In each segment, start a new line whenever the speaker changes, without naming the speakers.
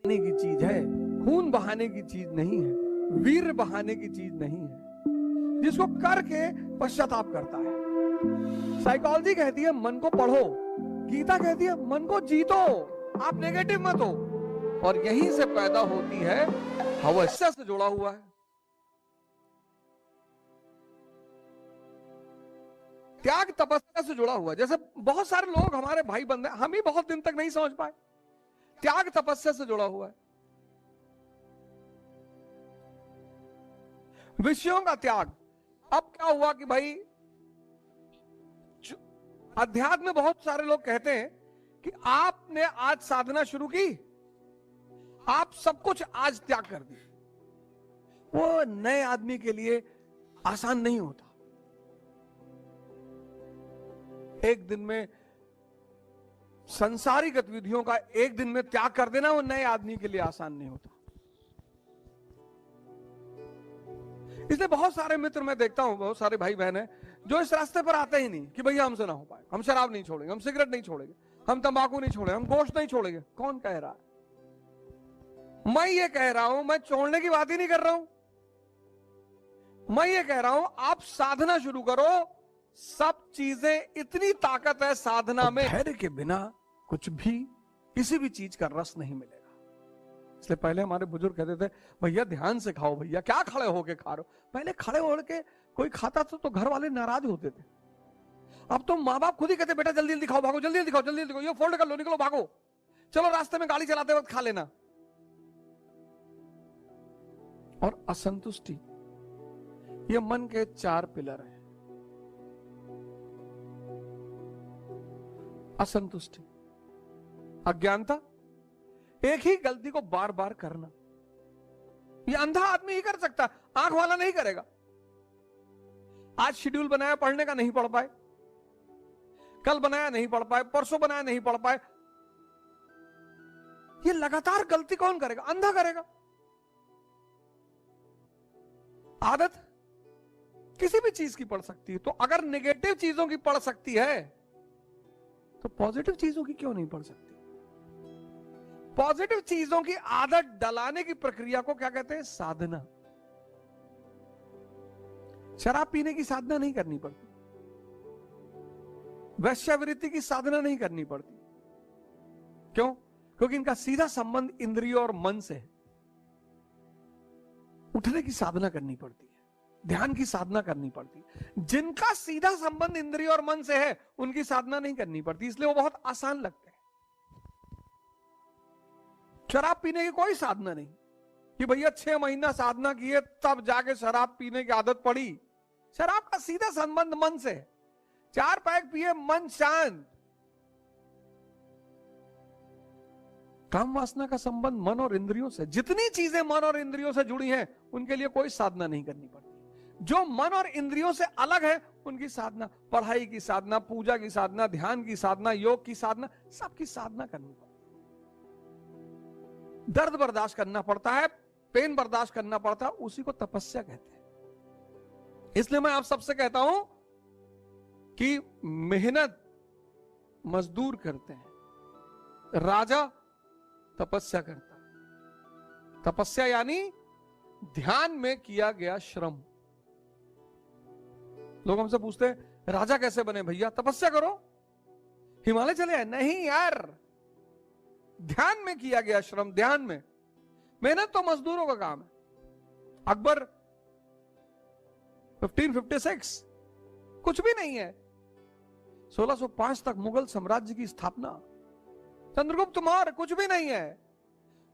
की चीज है, खून बहाने की चीज नहीं है, वीर बहाने की चीज नहीं है, जिसको करके पश्चाताप करता है। साइकोलॉजी कहती है मन को पढ़ो, गीता कहती है मन को जीतो, आप नेगेटिव मत हो। और यहीं से पैदा होती है हवस्य से जुड़ा हुआ है, त्याग तपस्या से जुड़ा हुआ है। जैसे बहुत सारे लोग हमारे भाई बंधे, हम ही बहुत दिन तक नहीं समझ पाए, त्याग तपस्या से जुड़ा हुआ है। विषयों का त्याग। अब क्या हुआ कि भाई अध्यात्म में बहुत सारे लोग कहते हैं कि आपने आज साधना शुरू की, आप सब कुछ आज त्याग कर दी। वो नए आदमी के लिए आसान नहीं होता। एक दिन में संसारी गतिविधियों का एक दिन में त्याग कर देना वो नए आदमी के लिए आसान नहीं होता। इसलिए बहुत सारे मित्र मैं देखता हूं, बहुत सारे भाई बहन हैं जो इस रास्ते पर आते ही नहीं कि भैया हमसे ना हो पाए, हम शराब नहीं छोड़ेंगे, हम सिगरेट नहीं छोड़ेंगे, हम तंबाकू नहीं छोड़ेंगे, हम गोश्त नहीं छोड़ेंगे। कौन कह रहा है? मैं ये कह रहा हूं, मैं छोड़ने की बात ही नहीं कर रहा हूं, मैं ये कह रहा हूं आप साधना शुरू करो। सब चीजें, इतनी ताकत है साधना में, धैर्य के बिना कुछ भी, किसी भी चीज का रस नहीं मिलेगा। इसलिए पहले हमारे बुजुर्ग कहते थे भैया ध्यान से खाओ, भैया क्या खड़े होके खा रहे हो। पहले खड़े होके कोई खाता था तो घर वाले नाराज होते थे। अब तो माँ बाप खुद ही कहते बेटा जल्दी जल्दी खाओ, भागो, जल्दी जल्दी खाओ, जल्दी जल्दी खाओ, ये फोल्ड कर लो, निकलो भागो, चलो रास्ते में गाड़ी चलाते वक्त खा लेना। और असंतुष्टि, ये मन के 4 पिलर हैं। असंतुष्टि, अज्ञानता, एक ही गलती को बार बार करना। ये अंधा आदमी ही कर सकता, आंख वाला नहीं करेगा। आज शेड्यूल बनाया पढ़ने का, नहीं पढ़ पाए, कल बनाया नहीं पढ़ पाए, परसों बनाया नहीं पढ़ पाए। ये लगातार गलती कौन करेगा? अंधा करेगा। आदत किसी भी चीज की पड़ सकती है, तो अगर नेगेटिव चीजों की पड़ सकती है तो पॉजिटिव चीजों की क्यों नहीं पड़ सकती? पॉजिटिव चीजों की आदत डलाने की प्रक्रिया को क्या कहते हैं? साधना। शराब पीने की साधना नहीं करनी पड़ती, वैश्यावृत्ति की साधना नहीं करनी पड़ती। क्यों? क्योंकि इनका सीधा संबंध इंद्रियों और मन से है। उठने की साधना करनी पड़ती है, ध्यान की साधना करनी पड़ती है। जिनका सीधा संबंध इंद्रियों और मन से है उनकी साधना नहीं करनी पड़ती, इसलिए वो बहुत आसान लगते हैं। शराब पीने की कोई साधना नहीं कि भैया 6 महीना साधना किए तब जाके शराब पीने की आदत पड़ी। शराब का सीधा संबंध मन से है। 4 पैक पिए, मन शांत। काम वासना का संबंध मन और इंद्रियों से। जितनी चीजें मन और इंद्रियों से जुड़ी हैं उनके लिए कोई साधना नहीं करनी पड़ती। जो मन और इंद्रियों से अलग है उनकी साधना, पढ़ाई की साधना, पूजा की साधना, ध्यान की साधना, योग की साधना, सबकी साधना करनी पड़ती है। दर्द बर्दाश्त करना पड़ता है, पेन बर्दाश्त करना पड़ता है, उसी को तपस्या कहते हैं। इसलिए मैं आप सबसे कहता हूं कि मेहनत मजदूर करते हैं, राजा तपस्या करता है। तपस्या यानी ध्यान में किया गया श्रम। लोग हमसे पूछते हैं राजा कैसे बने भैया? तपस्या करो, हिमालय चले आए? नहीं यार, ध्यान में किया गया श्रम, ध्यान में। मेहनत तो मजदूरों का काम है। अकबर 1556 कुछ भी नहीं है, 1605 तक मुगल साम्राज्य की स्थापना। चंद्रगुप्त मौर्य कुछ भी नहीं है,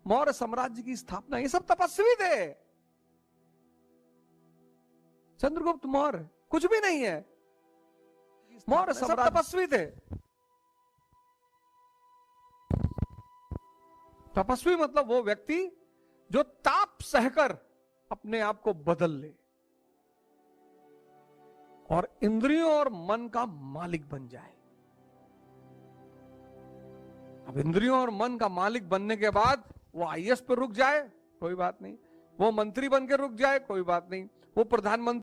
मौर्य साम्राज्य की स्थापना। ये सब तपस्वी थे। चंद्रगुप्त मौर्य कुछ भी नहीं है, मौर्य सब तपस्वी थे। तपस्वी मतलब वो व्यक्ति जो ताप सहकर अपने आप को बदल ले और इंद्रियों और मन का मालिक बन जाए। अब इंद्रियों और मन का मालिक बनने के बाद वो आईएएस पर रुक जाए कोई बात नहीं, वो मंत्री बन के रुक जाए कोई बात नहीं, वो प्रधानमंत्री